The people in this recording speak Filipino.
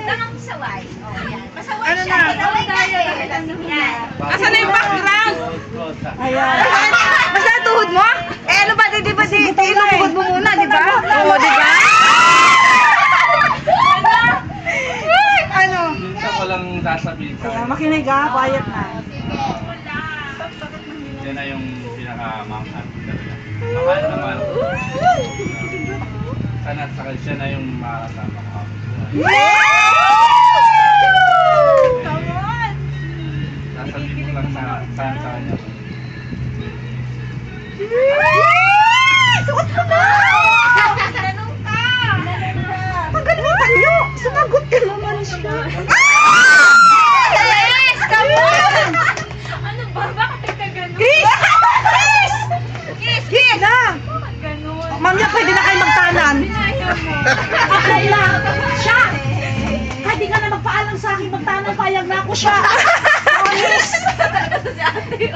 Tangang saway. Oh, yan. Masaway Ano siya. na? Masaway tayo. Yan. Asan na yung background? Ayan. Basta ang tuhod mo? Eh ano ba, di ba inuhod mo muna, di ba? Oo, di ba? Ano? Minsan ko lang sasabihin sa Ayan, makinig ha, quiet na. yan na yung pinaka-manghat talaga. Mahal na mahal. Sana at saka siya na yung makakasama ko. Sasabihin ko lang sa kanya. Suot ko na! Tanong ka. Pagalitan nyo! Sumagot ka naman siya. Yes! Come on! Ano ba? Bakit ka ganun? Kiss! Kiss! Kiss! Kiss! Na! Bakit ganun? Mamaya pwede na kayo magtanan. Ayaw mo. Okay lang. Siya! Kahit di ka na magpaalam sa akin, magtanan, payag na ako siya. Honest! Si ate.